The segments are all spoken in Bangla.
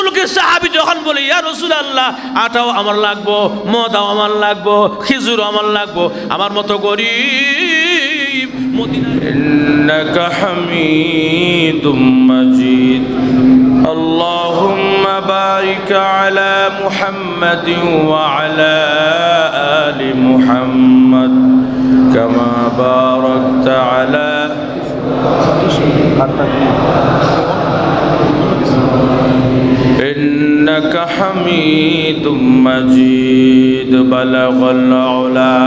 রাসূলকে সাহাবী যখন বলে ইয়া রাসূলুল্লাহ আটাও আমার লাগবো, মদাও আমার লাগবো, খেজুর আমার লাগবো, আমার মতো গরিব মদিনা। ইন্নাকা হামিদুম মাজিদ। আল্লাহুম্মা বারিক আলা মুহাম্মাদিন ওয়া আলা আলি মুহাম্মাদ কামা বারাকতা আলা إنك حميد مجيد بلغ العلا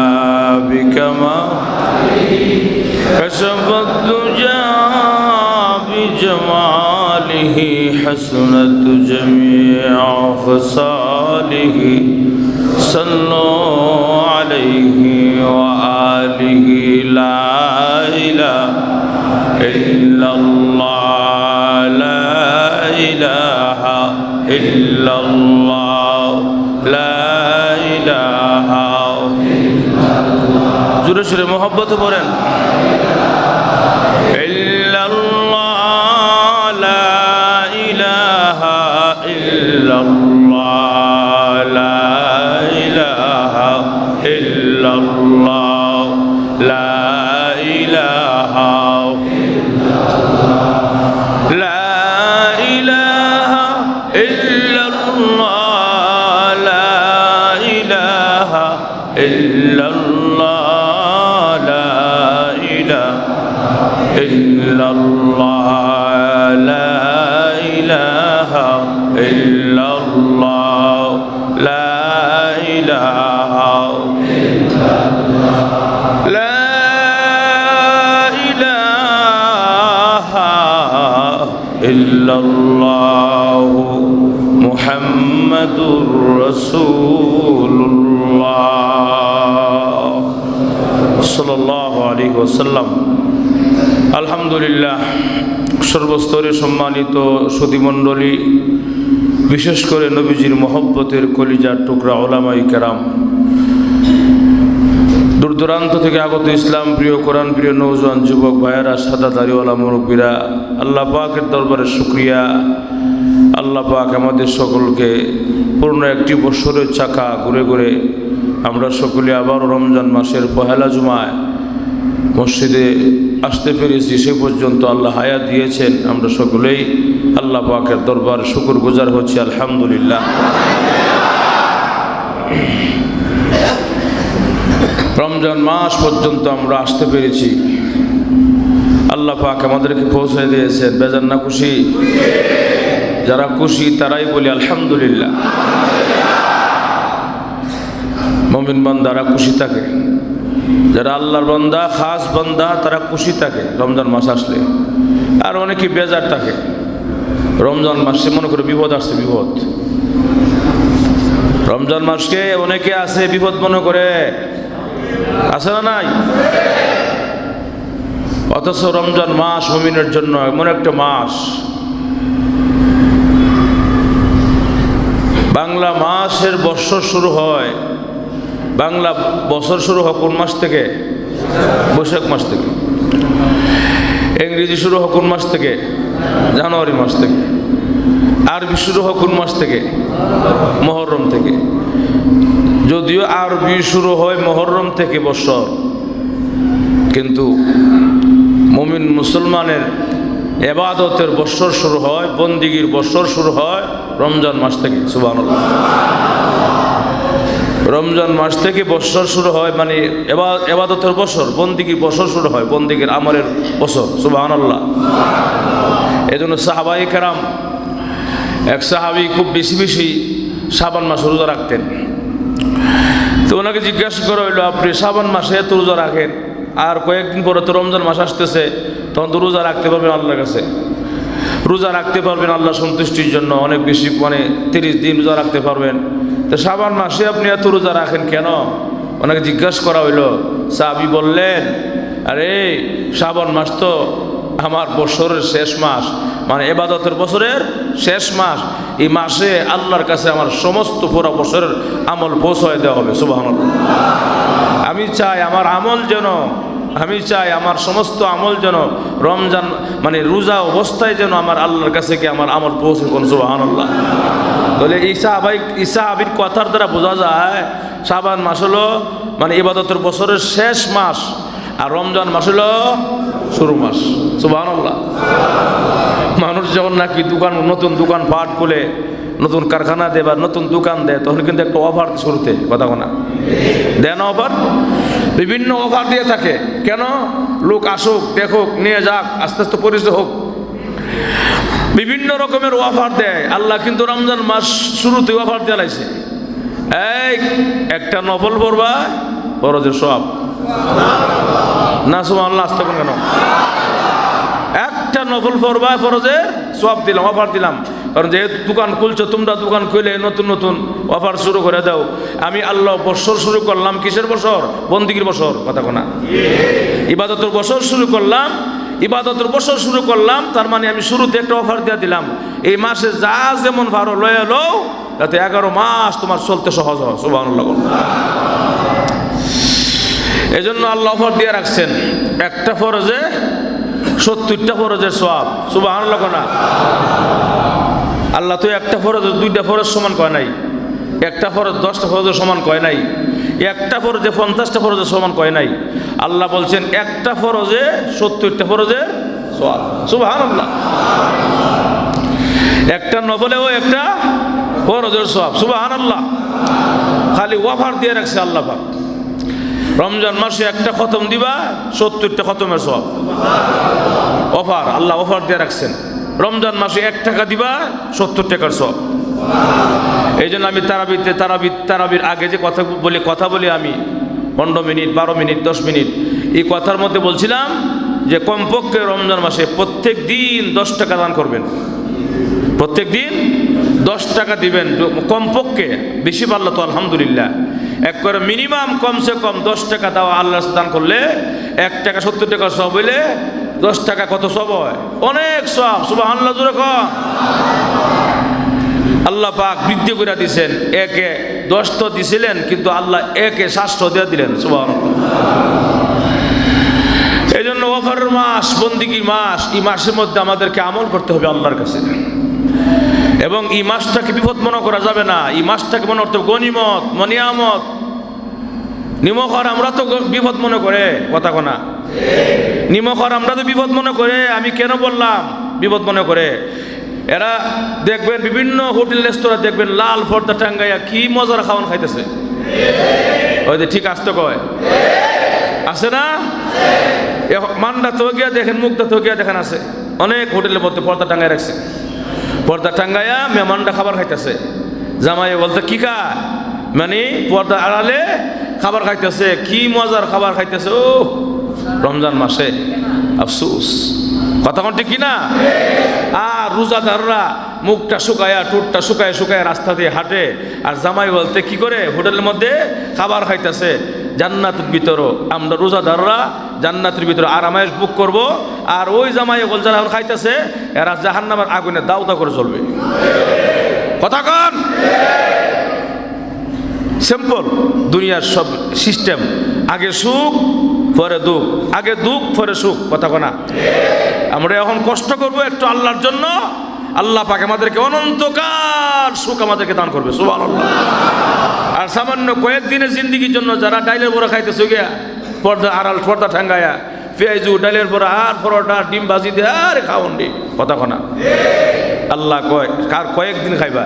بكماله كشف الدجى بجماله حسنت جميع خصاله صلوا عليه وآله لا إله إلا الله لا إله إلا الله لا إله إلا الله জোরে জোরে মোহব্বত করেন إلا الله لا إله إلا الله لا إله إلا الله لا إله لا إله إلا الله لا إله إلا الله لا إله إلا الله لا إله إلا الله لا إله إلا الله لا إلا الله محمد رسول الله صلى الله عليه وسلم আলহামদুলিল্লাহ। সর্বস্তরে সম্মানিত সুধীমণ্ডলী, বিশেষ করে নবীজির মহব্বতের কলিজার টুকরা ওলামায়ে কেরাম, দূর দূরান্ত থেকে আগত ইসলাম প্রিয়, কোরআন প্রিয় নওজোয়ান যুবক ভাইয়েরা, সাদা দাড়িওয়ালা মুরব্বীরা, আল্লাহ পাকের দরবারে শুকরিয়া। আল্লাহ পাক আমাদের সকলকে পূর্ণ একটি বছরের চাকা ঘুরে ঘুরে আমরা সকলে আবার রমজান মাসের পহেলা জুমায় মসজিদে আসতে পেরেছি। সে পর্যন্ত আল্লাহ হায়াত দিয়েছেন। আমরা সকলেই আল্লাহ পাকের দরবারে শুকরগুজার হচ্ছি, আলহামদুলিল্লাহ। রমজান মাস পর্যন্ত আমরা আসতে পেরেছি, আল্লাহ পাক আমাদেরকে পৌঁছে দিয়েছেন। বেজার না খুশি? যারা খুশি তারাই বলি আলহামদুলিল্লাহ। মুমিন বান্দারা খুশি থাকে, যারা আল্লাহর বান্দা, খাস বান্দা, তারা খুশি থাকে রমজান মাস আসলে। আর অনেকে বেজার থাকে রমজান মাসে, মনে করে বিপদ আসছে, বিপদ। রমজান মাসকে অনেকে আছে বিপদ মনে করে, আছে না নাই? অথচ রমজান মাস মুমিনের জন্য এমন একটা মাস। বাংলা মাসের বছর শুরু হয়, বাংলা বছর শুরু হয় কোন মাস থেকে? বৈশাখ মাস থেকে। ইংরেজি শুরু হয় কোন মাস থেকে? জানুয়ারি মাস থেকে। আরবি শুরু হয় কোন মাস থেকে? মুহররম থেকে। যদিও আরবি শুরু হয় মুহররম থেকে বছর, কিন্তু মুমিন মুসলমানের ইবাদতের বছর শুরু হয়, বন্দিগির বছর শুরু হয় রমজান মাস থেকে। সুবহানাল্লাহ। রমজান মাস থেকে বছর শুরু হয়, মানে ইবাদতের বছর, বন্দিগির বছর শুরু হয়, বন্দিগির আমলের বছর। সুবহানাল্লাহ। এজন্য সাহাবায়ে কেরাম, এক সাহাবী খুব বেশি বেশি শাবান মাসে রোজা রাখতেন। তো ওনাকে জিজ্ঞাসা করা হইলো, আপনি শাবান মাসে এত রোজা রাখেন, আর কয়েকদিন পরে তো রমজান মাস আসতেছে, তখন তো রোজা রাখতে পারবেন আল্লাহর কাছে, রোজা রাখতে পারবেন আল্লাহ সন্তুষ্টির জন্য, অনেক বেশি, মানে 30 দিন রোজা রাখতে পারবেন। তো শাবান মাসে আপনি এত রোজা রাখেন কেন? ওনাকে জিজ্ঞাসা করা হইলো। সাহাবী বললেন, আরে শাবান মাস তো আমার বছরের শেষ মাস, মানে ইবাদতের বছরের শেষ মাস। এই মাসে আল্লাহর কাছে আমার সমস্ত পুরো বছরের আমল পৌঁছায় দেওয়া হবে। সুবহানাল্লাহ। আমি চাই আমার আমল যেন, আমি চাই আমার সমস্ত আমল যেন রমজান, মানে রোজা অবস্থায় যেন আমার আল্লাহর কাছে গিয়ে আমার আমল পৌঁছে। কোন সুবহানাল্লাহ। তাহলে এই সাহাবীর কথার দ্বারা বোঝা যায় শাবান মাস হলো মানে ইবাদতের বছরের শেষ মাস, আর রমজান মাস হলো শুরু মাস। সুবহানাল্লাহ। মানুষ যখন নাকি নতুন দোকান পাট খুলে, নতুন কারখানা দেয় বা নতুন দোকান দেয়, তখন কিন্তু একটা অফার শুরুতে কথা না দেয় না? অফার, বিভিন্ন অফার দিয়ে থাকে। কেন? লোক আসুক, দেখুক, নিয়ে যাক, আস্তে আস্তে পরিচয় হোক, বিভিন্ন রকমের অফার দেয়। আল্লাহ কিন্তু রমজান মাস শুরুতে অফার দিয়ে লাইছে, এই একটা নফল পড়বা ফরজের সওয়াব না। সুবহানাল্লাহ। আসতে কেন? একটা নফল পড়বা ফরজের সওয়াব দিলাম, অফার দিলাম। কারণ যেহেতু দোকান খুলছো, তোমরা দোকান খুলে নতুন নতুন অফার শুরু করে দাও। আমি আল্লাহ বছর শুরু করলাম, কিসের বছর? বন্দিগির বছর কথা কোনা, ইবাদতের বছর শুরু করলাম, ইবাদতের বছর শুরু করলাম। তার মানে আমি শুরুতে একটা অফার দিয়ে দিলাম, এই মাসে যা যেমন ভালো লয়ে এলো, যাতে 11 মাস তোমার চলতে সহজ হয়। সুবহানাল্লাহ। এই জন্য আল্লাহ অফার দিয়ে রাখছেন, একটা ফরজে 70টা ফরজের সওয়াব। সুবহানাল্লাহ না? আল্লাহ তো একটা ফরজ 2টা ফরজ সমান কয় নাই, একটা ফরজ 10টা ফরজের সমান কয় নাই, একটা ফরজে 50টা ফরজের সমান কয় নাই। আল্লাহ বলছেন একটা ফরজে 70টা ফরজের সওয়াব। সুবহানাল্লাহ। একটা নফলেও একটা ফরজের সওয়াব। সুবহানাল্লাহ। খালি অফার দিয়ে রাখছে আল্লাহ পাক, রমজান মাসে একটা খতম দিবা 70টা খতমের সওয়াব। অফার, আল্লাহ অফার দিয়ে রাখছেন। রমজান মাসে 1 টাকা দিবা 70 টাকার সওয়াব। এই জন্য আমি তারাবির আগে যে কথা বলি আমি 15 মিনিট, 12 মিনিট, 10 মিনিট, এই কথার মধ্যে বলছিলাম যে কমপক্ষে রমজান মাসে প্রত্যেক দিন 10 টাকা দান করবেন, প্রত্যেক দিন 10 টাকা দিবেন কমপক্ষে। বেশি পারলে তো আলহামদুলিল্লাহ, এক করে মিনিমাম কমসে কম 10 টাকা দেওয়া আল্লাহর দান করলে 1 টাকা 70 টাকা সওয়াব হইলে 10 টাকা কত সওয়াব হয়? অনেক সওয়াব। সুবহানাল্লাহ। জোরে কর। আল্লাহ পাক বৃদ্ধি করে দিয়েছেন, 1-এ 10 তো দিছিলেন, কিন্তু আল্লাহ 1-এ 700 দিয়ে দিলেন। সুবহানাল্লাহ। এই জন্য অফারের মাস, বন্দিগির মাস, এই মাসের মধ্যে আমাদেরকে আমল করতে হবে আল্লাহর কাছে, এবং এই মাসটাকে বিপদ মনে করা যাবে না। এই মাসটাকে মনে করতে হবে গনিমত, মনিয়ামত। নিমখর আমরা তো বিপদ মনে করে কথা কোনা, নিমখর আমরা তো বিপদ মনে করে। আমি কেন বললাম বিপদ মনে করে? এরা দেখবেন বিভিন্ন হোটেল রেস্তোরাঁ দেখবেন লাল পর্দা টাঙ্গাইয়া কি মজার খাওয়ান খাইতেছে। ওই যে ঠিক আসতে কয় আছে না? মান্ডা তো গিয়া দেখেন, মুগ্ধা তো গিয়া দেখেন, আছে অনেক হোটেলের মধ্যে পর্দা টাঙ্গাই রাখছে, পর্দা টাঙ্গাইয়া মেহমানরা খাবার খাইতেছে। জামাই বলতে কি খায়, মানে পর্দা আড়ালে খাবার খাইতেছে, কি মজার খাবার খাইতেছে। ও রমজান মাসে আফসুস, কথা কোনটি কিনা? আর রোজাদাররা মুখটা শুকায়া, টুটটা শুকায় শুকায় রাস্তা দিয়ে হাঁটে, আর জামাই বলতে কি করে হোটেলের মধ্যে খাবার খাইতেছে। জান্নাতের ভিতরও আমরা রোজাদাররা জান্নাতের ভিতরে আরামায়েশ বুক করব, আর ওই জামাই বল যারা খাইতেছে এরা জাহান্নামের আগুনে দাউ দাউ করে চলবে। কথা কন? সিম্পল দুনিয়ার সব সিস্টেম, আগে সুখ পরে দুঃখ, আগে দুঃখ পরে সুখ। কথা কনা? আমরা এখন কষ্ট করব একটু আল্লাহর জন্য, আল্লাহ পাক আমাদেরকে অনন্তকাল সুখ আমাদেরকে দান করবে। সুবহানাল্লাহ। আর সামান্য কয়েকদিনের জিন্দিগির জন্য যারা ডাইলের বড়া খাইতেছে গিয়া পর্দা আড়াল, পর্দা ঠাঙ্গায়া, পেঁয়াজু ডাইলের বড়া আর পরোটা ডিম ভাজি দিয়ে আরে খাওন রে। কথা কনা? আল্লাহ কয় কার কয়েকদিন খাইবা,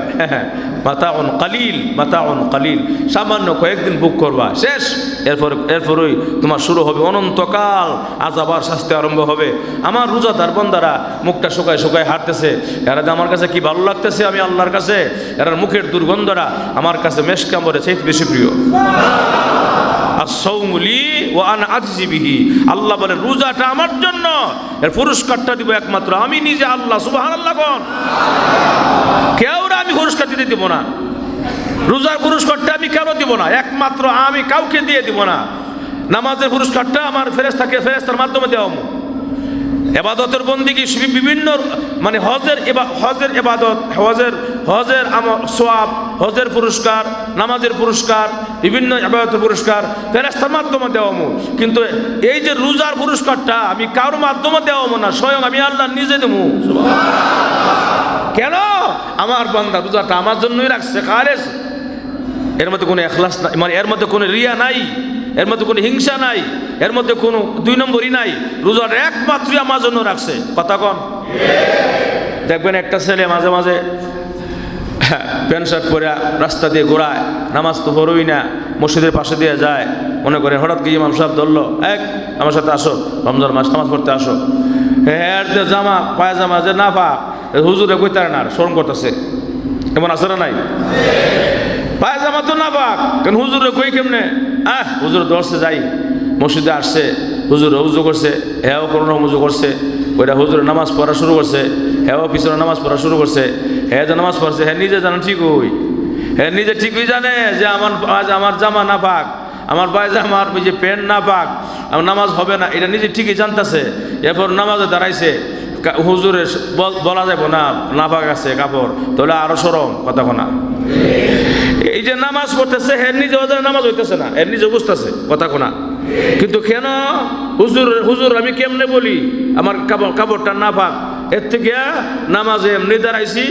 মাতাউন কালিল, মাতাউন কালিল, সামান্য কয়েকদিন বুক করবা, শেষ। এরপরই তোমার শুরু হবে অনন্তকাল আযাব আর শাস্তি আরম্ভ হবে। আমার রোজাদার বান্দারা মুখটা শুকায় শুকায় হাঁটতেছে, এরা আমার কাছে কি ভালো লাগতেছে, আমি আল্লাহর কাছে এরার মুখের দুর্গন্ধরা আমার কাছে মেশকাম্বরে চাইতে বেশি প্রিয়। আল্লাহ বলে রোজাটা আমার জন্য, এর পুরস্কারটা দিব একমাত্র আমি নিজে আল্লাহ। সুবহানাল্লাহ। কোন কেউ আমি পুরস্কার দিতে দিব না, রোজার পুরস্কারটা আমি কেন দিব না? একমাত্র আমি, কাউকে দিয়ে দিব না। নামাজের পুরস্কারটা আমার ফেরেশতার মাধ্যমে দেওয়া। এবাদতের বন্দিগি বিভিন্ন, মানে হজের ইবাদত, হজের সওয়াব, হজের পুরস্কার, নামাজের পুরস্কার, বিভিন্ন ইবাদতের পুরস্কার ফেরেশতার মাধ্যমে দেওয়া। কিন্তু এই যে রোজার পুরস্কারটা আমি কারোর মাধ্যমে দেওয়া না, স্বয়ং আমি আল্লাহ নিজে দেবো। কেন? আমার বান্দা রোজাটা আমার জন্যই রাখছে খালেস, এর মধ্যে কোনো এখলাস নাই, মানে এর মধ্যে কোনো রিয়া নাই, এর মধ্যে কোনো হিংসা নাই, এর মধ্যে কোনো দুই নম্বরই নাই, রোজাটা একমাত্রই আমার জন্য রাখছে। কথা কন। দেখবেন একটা ছেলে মাঝে মাঝে প্যান্ট শার্ট পরে রাস্তা দিয়ে ঘোরায়, নামাজ তো পড়োই না, মসজিদের পাশে দিয়ে যায়, মনে করে হঠাৎ কি ইমাম সাহেব ধরলো, আমার সাথে আসো, রমজান মাস নামাজ পড়তে আসো। হ্যাঁ জামা পায়জামা যে না পা হুজুরে কইতারে না, শরম করতেছে, এমন আছে না নাই? পায়জামা তো না পাক, কেন হুজুরে কই কেমনে? হুজুর ধরছে, যাই মসজিদে আসছে, হুজুরে উজু করছে, হ্যাঁ কোনো উজু করছে, ওইটা হুজুরে নামাজ পড়া শুরু করছে, হ্যাঁ পিছনে নামাজ পড়া শুরু করছে, হ্যাঁ যে নামাজ পড়ছে হ্যাঁ নিজে জানে ঠিকই, হ্যাঁ নিজে ঠিকই জানে যে আমার জামা না পাক, আমার পায়জামা আর যে প্যান্ট না পাক, আমার নামাজ হবে না, এটা নিজে ঠিকই জানতেছে। এরপর নামাজে দাঁড়াইছে, হুজুরে বলা যাবে না নাপাক আছে কাপড়, তাহলে আরো সরম। কথা কোনা। এই যে নামাজ পড়তেছে এর নিজে নামাজ হইতেছে না, এর নিজে বুঝতেছে। কথা কোনা। কিন্তু কেন হুজুর আমি কেমনে বলি আমার কাপড়টা না পাক, এর থেকে নামাজে এমনি দাঁড়াইছি,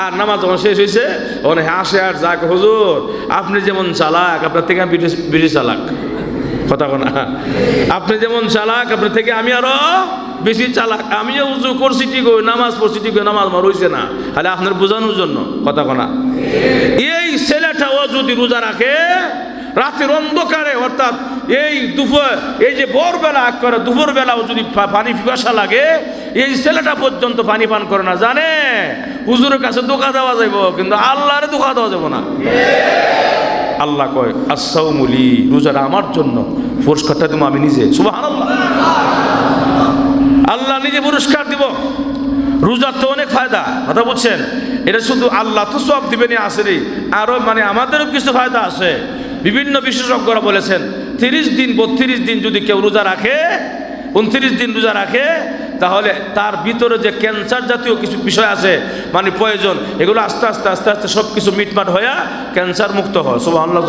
আর নামাজ যখন শেষ হয়েছে ওখানে হাসে আর যাক, হুজুর আপনি যেমন চালাক আপনার থেকে আমি বেশি চালাক। কথা কোনা। আপনি যেমন চালাক আপনার থেকে আমি আরো বেশি চালাক, আমিও উজু করছি ঠিক, নামাজ পড়ছি ঠিক, নামাজ আমার হইছে না, তাহলে আপনার বোঝানোর জন্য। কথা কোনা। এই ছেলেটাও যদি রোজা রাখে রাতের অন্ধকারে, অর্থাৎ এই দুপুর, এই যে ভোরবেলা করে দুপুর বেলাও যদি পানি পিপাসা লাগে, এই ছেলেটা পর্যন্ত পানি পান করে না, জানে হুজুরের কাছে ধোঁকা দেওয়া যাইব, কিন্তু আল্লাহরে ধোঁকা দেওয়া যাব না। আল্লাহ কয় আসাউমুলি, রোজাটা আমার জন্য, পুরস্কারটা দেবো আমি নিজে। সুবহানাল্লাহ। আল্লাহ নিজে পুরস্কার দিব। রোজার তো অনেক ফায়দা। কথা বুঝছেন? এটা শুধু আল্লাহ তো সব দিবেনই আসেনি, আরো মানে আমাদেরও কিছু ফায়দা আছে। বিভিন্ন বিশেষজ্ঞরা বলেছেন 30 দিন 32 দিন যদি কেউ রোজা রাখে, 29 দিন রোজা রাখে, তাহলে তার ভিতরে যে ক্যান্সার জাতীয় কিছু বিষয় আছে, মানে প্রয়োজন, এগুলো আস্তে আস্তে আস্তে আস্তে সব কিছু মিটমাট হয়ে ক্যান্সার মুক্ত হয়। সুবহানাল্লাহ।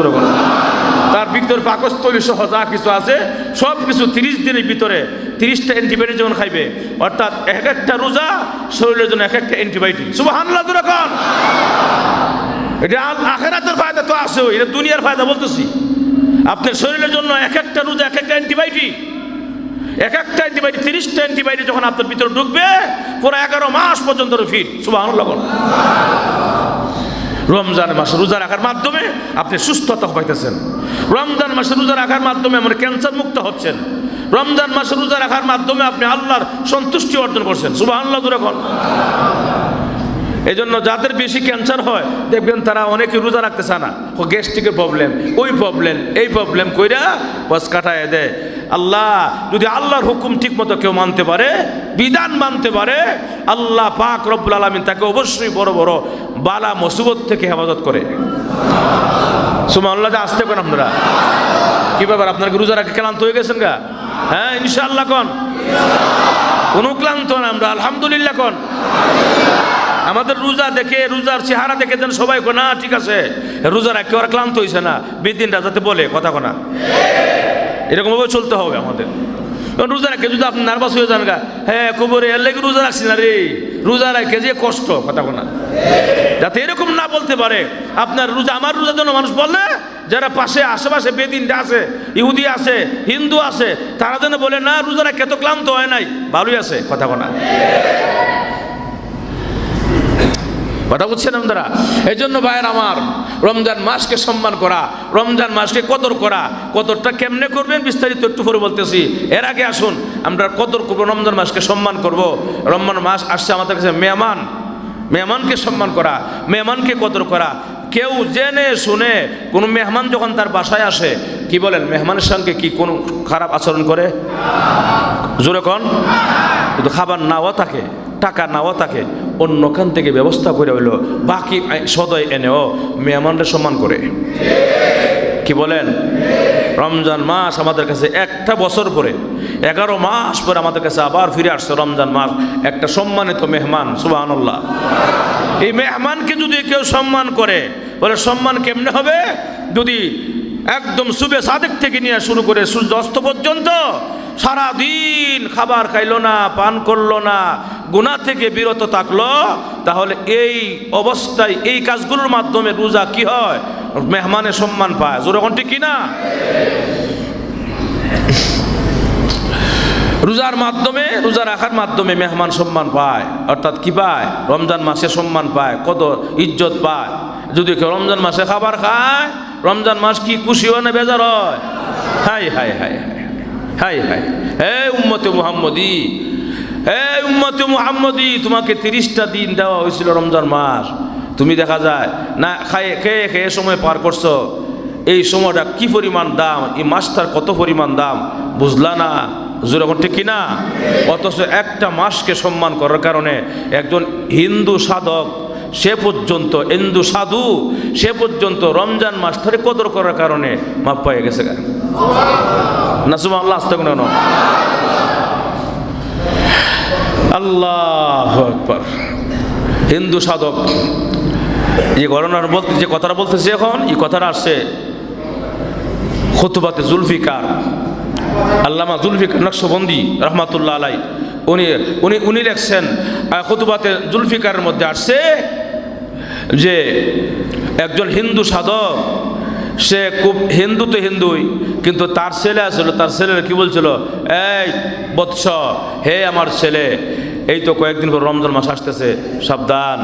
তার ভিতরে পাকস্থলী সহ যা কিছু আছে সব কিছু 30 দিনের ভিতরে 30টা অ্যান্টিবায়োটিক যখন খাইবে, অর্থাৎ এক একটা রোজা শরীরের জন্য এক একটা অ্যান্টিবায়োটিক। সুবহানাল্লাহ। এটা আখিরাতের ফায়দা তো আছে, এটা দুনিয়ার ফায়দা বলতেছি। আপনার শরীরের জন্য এক একটা রোজা এক একটা অ্যান্টিবায়োটিক, এক একটা অ্যান্টিবায়োটিক, 30টা অ্যান্টিবায়োটিক যখন আপনার ভিতরে ঢুকবে, পুরো 11 মাস পর্যন্ত ফিট। সুবহানাল্লাহ। রমজান মাসে রোজা রাখার মাধ্যমে আপনি সুস্থতা পাইতেছেন। রমজান মাসে রোজা রাখার মাধ্যমে আমরা ক্যান্সার মুক্ত হচ্ছেন। রমজান মাসে রোজা রাখার মাধ্যমে আপনি আল্লাহর সন্তুষ্টি অর্জন করছেন। সুবহানাল্লাহ। এই জন্য যাদের বেশি ক্যান্সার হয় দেখবেন তারা অনেকে রোজা রাখতে চায় না, গ্যাস্ট্রিকের প্রবলেম, ওই প্রবলেম, এই প্রবলেম কইরা বস কাটায় দেয়। আল্লাহ যদি আল্লাহর হুকুম ঠিক মতো কেউ মানতে পারে, বিধান মানতে পারে, আল্লাহ পাক রব্বুল আলামিন তাকে অবশ্যই বড় বড় বালা মুসিবত থেকে হেফাজত করে। সুবহানাল্লাহ। আসতে পারেন আপনারা কি ব্যাপার, আপনার রোজা রাখে ক্লান্ত হয়ে গেছেন গা? হ্যাঁ ইনশাআল্লাহ কন, কোনো ক্লান্ত না আমরা, আলহামদুলিল্লাহ কন। আমাদের রোজা দেখে, রোজার চেহারা দেখে যেন সবাই কো না ঠিক আছে রোজা রাখে ওরা ক্লান্ত হয়েছে না, বিদিনটা যাতে বলে। কথা কোনা। এরকমভাবে চলতে হবে আমাদের। রোজা রাখে যদি আপনি নার্ভাস হয়ে যান গা, হ্যাঁ কবরে এর লেগে রোজা রাখছি না রে, রোজা রাখে যে কষ্ট। কথা কোনা। যাতে এরকম না বলতে পারে আপনার রোজা, আমার রোজার জন্য মানুষ বললে, যারা পাশে আশেপাশে বেদিনটা আছে, ইহুদি আছে, হিন্দু আছে, তারা যেন বলে না রোজা রাখে তো ক্লান্ত হয় নাই, ভালোই আছে। কথা কোনা। কথা বুঝছেন আপনারা? এই জন্য ভাইয়ের আমার, রমজান মাসকে সম্মান করা, রমজান মাসকে কদর করা, কদরটা কেমনে করবেন বিস্তারিত একটু পরে বলতেছি। এর আগে আসুন আমরা কদর করবো, রমজান মাসকে সম্মান করব। রমজান মাস আসছে আমাদের কাছে মেহমান, মেহমানকে সম্মান করা, মেহমানকে কদর করা। কেউ জেনে শুনে কোনো মেহমান যখন তার বাসায় আসে, কি বলেন মেহমানের সঙ্গে কি কোনো খারাপ আচরণ করে? জোরে কন। কিন্তু খাবার নাও থাকে, টাকা নাও থাকে, অন্যখান থেকে ব্যবস্থা করে হইলো বাকি সদয় এনেও মেহমানরা সম্মান করে। কি বলেন? রমজান মাস আমাদের কাছে একটা বছর পরে, 11 মাস পরে আমাদের কাছে আবার ফিরে আসছে রমজান মাস, একটা সম্মানিত মেহমান। সুবহানাল্লাহ। এই মেহমানকে যদি কেউ সম্মান করে, বলে সম্মান কেমনে হবে? যদি একদম সুবে সাদেক থেকে নিয়ে শুরু করে সূর্য অস্ত পর্যন্ত সারাদিন খাবার খাইলো না, পান করলো না, গুনাহ থেকে বিরত থাকলো, তাহলে এই অবস্থায় এই কাজগুলোর মাধ্যমে রোজা কি হয়? মেহমানের সম্মান পায়। জোরে কোনটি কিনা? রোজার মাধ্যমে, রোজা রাখার মাধ্যমে মেহমান সম্মান পায়, অর্থাৎ কি পায়? রমজান মাসে সম্মান পায়, কত ইজ্জত পায়। যদি কেউ রমজান মাসে খাবার খায়, রমজান মাস কি খুশি হয় না বেজার হয়? হাই হাই হাই হাই হাই। হে উম্মতে মুহাম্মদী, হে উম্মতে মুহাম্মদী, তোমাকে 30টা দিন দেওয়া হয়েছিল রমজান মাস, তুমি দেখা যায় না খেয়ে খেয়ে সময় পার করছো। এই সময়টা কি পরিমাণ দাম, এই মাসটার কত পরিমাণ দাম বুঝলা না? যেরকম ঠিক কিনা? অথচ একটা মাসকে সম্মান করার কারণে একজন হিন্দু সাধক সে পর্যন্ত, হিন্দু সাধু সে পর্যন্ত রমজান মাস ধরে কদর করার কারণে মাপ পেয়ে গেছে না? সুবহানাল্লাহ, আস্তাগফিরুল্লাহ। আল্লাহু আকবার। হিন্দু সাধক যে ঘটনার বলতে, যে কথাটা বলতেছে এখন, এই কথাটা আসছে খুতবাতে জুলফিকার, আল্লামা জুলফিকার নকশবন্দি রহমাতুল্লাহ আলাই, উনি লেখছেন খুতবাতে জুলফিকারের মধ্যে আসছে যে একজন হিন্দু সাধক, সে খুব হিন্দু তো হিন্দুই, কিন্তু তার ছেলে আসলো, তার ছেলের কি বলছিল? এই বৎস, হে আমার ছেলে, এই তো কয়েকদিন পর রমজান মাস আসতেছে, সাবধান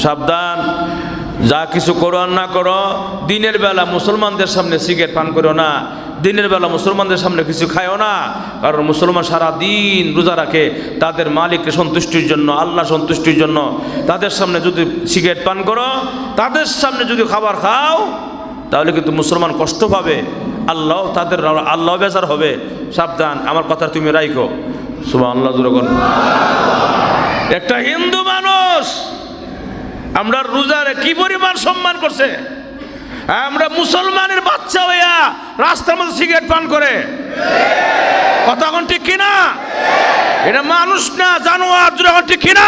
সাবধান, যা কিছু করো আর না করো, দিনের বেলা মুসলমানদের সামনে সিগারেট পান করো না, দিনের বেলা মুসলমানদের সামনে কিছু খায়ও না, কারণ মুসলমান সারা দিন রোজা রাখে তাদের মালিককে সন্তুষ্টির জন্য, আল্লাহ সন্তুষ্টির জন্য। তাদের সামনে যদি সিগারেট পান করো, তাদের সামনে যদি খাবার খাও, তাহলে কিন্তু মুসলমান কষ্ট পাবে, আল্লাহ তাদের, আল্লাহ বেজার হবে। সাবধান, আমার কথা তুমি রাখো। সুবহানাল্লাহ। একটা হিন্দু মানুষ আমরা রোজারে কি পরিমাণ সম্মান করছে, আমরা মুসলমানের বাচ্চা হইয়া রাস্তার মধ্যে সিগারেট পান করে, কথা এখন ঠিক কিনা? এটা মানুষ না জানোয়ার, যখন ঠিক কিনা?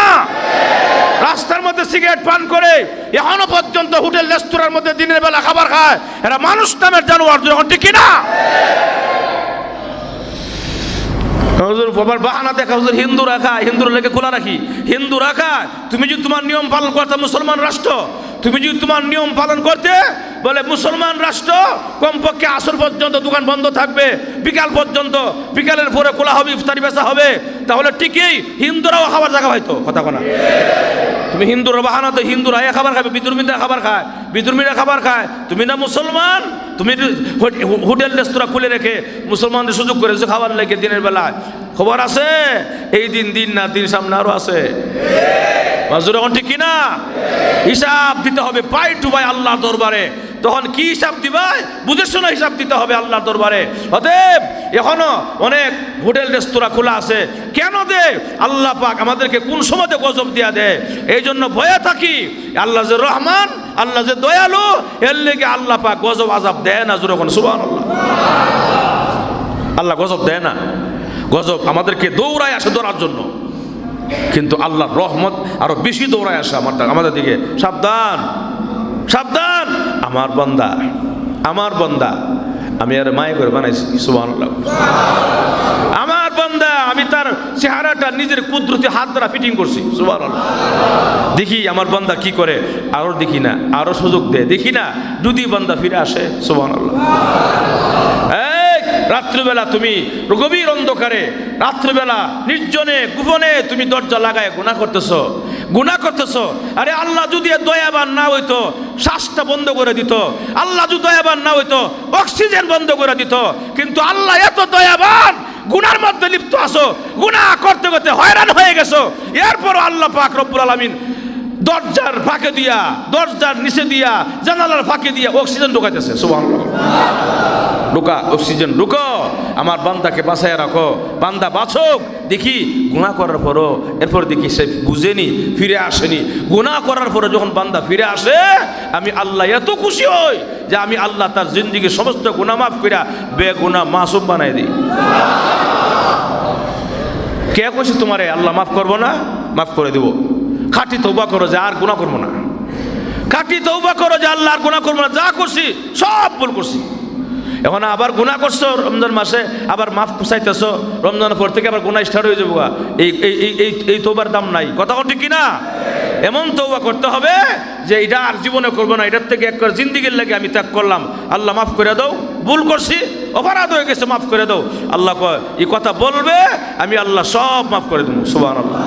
রাস্তার মধ্যে সিগারেট পান করে এখনো পর্যন্ত হোটেল রেস্তোরাঁর মধ্যে দিনের বেলা খাবার খায়, এরা মানুষ নামের জানোয়ার, যখন ঠিক কিনা? বাহানা দেখা হিন্দু রাখা, হিন্দুর লেগে খোলা রাখি, হিন্দু রাখা। তুমি যদি তোমার নিয়ম পালন করতে, মুসলমান রাষ্ট্র, তুমি যদি তোমার নিয়ম পালন করতে বলে মুসলমান রাষ্ট্র, কমপক্ষে আসর পর্যন্ত দোকান বন্ধ থাকবে, বিকাল পর্যন্ত, বিকালের পরে খোলা হবে, ইফতারি বেচা হবে, তাহলে ঠিকই হিন্দুরাও খাবার জায়গা হয়তো, কথা কোনা? তুমি হিন্দুরা বাহানা তো, হিন্দুরা এ খাবার খাবে, বিধর্মীরা খাবার খায়, বিধর্মীরা খাবার খায়, তুমি না মুসলমান, তুমি হোটেল রেস্তোরাঁ খুলে রেখে মুসলমানদের সুযোগ করেছো খাবার লেগে দিনের বেলায়। খবর আছে এই দিন, দিন না দিন সামনে আরো আছে, এখন ঠিক কিনা? হিসাব দিতে হবে পাই টু পাই আল্লাহর দরবারে। তখন কি হিসাব দিবাই? বুঝে শুনে হিসাব দিতে হবে আল্লাহর দরবারে। অতএব এখনো অনেক হোটেল রেস্তোরাঁ খোলা আছে, কেন দে? আল্লাহ পাক আমাদেরকে কোন সময়তে গজব দিয়া দেয়, এই জন্য ভয়ে থাকি। আল্লাহ যে রহমান, আল্লাহ যে দয়ালু, এর লেগে আল্লাহ পাক গজব আজাব দেয় না। যখন সুবহানাল্লাহ, আল্লাহ গজব দেয় না, গজব আমাদেরকে দৌড়ায় আসে ধরার জন্য, কিন্তু আল্লাহর রহমত আরো বেশি দৌড়ায় আসে আমাদের দিকে। সাবধান সাবধান, আমার বান্দা, আমার বান্দা, আমি আর মায়া করে বানাইছি। সুবহানাল্লাহ। আমার বান্দা, আমি তার চেহারাটা নিজের কুদরতি হাত দ্বারা ফিটিং করছি। সুবহানাল্লাহ। দেখি আমার বান্দা কি করে, আরো দেখি না, আরো সুযোগ দেয়, দেখি না, যদি বান্দা ফিরে আসে। সুবহানাল্লাহ। রাত্রিবেলা তুমি গভীর অন্ধকারে, রাত্রিবেলা নির্জনে গোপনে তুমি দরজা লাগায় গুনাহ করতেছো, গুনাহ করতেছো। আরে আল্লাহ যদি দয়াবান না হইতো শ্বাসটা বন্ধ করে দিত, আল্লাহ যদি দয়াবান না হইতো অক্সিজেন বন্ধ করে দিত, কিন্তু আল্লাহ এত দয়াবান, গুনার মধ্যে লিপ্ত আছো, গুনাহ করতে করতে হয়রান হয়ে গেছো, এরপর আল্লাহ পাক রব্বুল আলামিন দরজার ফাঁকে দিয়া, দরজার নিচে দিয়া, জানালার ফাঁকে দিয়া অক্সিজেন ঢুকাইতেছে। সুবহানাল্লাহ। ঢুকা, অক্সিজেন ঢুকো, আমার বান্দাকে বাঁচায় রাখো, বান্দা বাঁচুক। দেখি গুনাহ করার পরও, এরপর দেখি সে বুঝেনি, ফিরে আসেনি। গুনাহ করার পরে যখন বান্দা ফিরে আসে, আমি আল্লাহ এত খুশি হই যে আমি আল্লাহ তার জিন্দেগির সমস্ত গুনাহ মাফ কইরা বেগুনাহ মাসুম বানাই দিই। কে কইছে তোমারে আল্লাহ মাফ করবো না? মাফ করে দিব। খাঁটি তওবা করো যে আর গুনাহ করবো না, খাঁটি তওবা করো যে আল্লাহ আর গুনাহ করবো না, যা করছি সব ভুল করছি। এখন আবার গুনাহ করছো রমজান মাসে, আবার মাফ চাইতেছো, রমজানের পর থেকে আবার গুনাহ স্টার্ট হয়ে যাবো। এই তওবার দাম নাই। কথা ঠিক কিনা? এমন তওবা করতে হবে যে এটা আর জীবনে করবো না, এটার থেকে একবার জিন্দিগির লাগে আমি ত্যাগ করলাম, আল্লাহ মাফ করে দাও, ভুল করছি, অপরাধ হয়ে গেছে, মাফ করে দাও। আল্লাহ কয় এই কথা বলবে, আমি আল্লাহ সব মাফ করে দেবো। সুবহানাল্লাহ।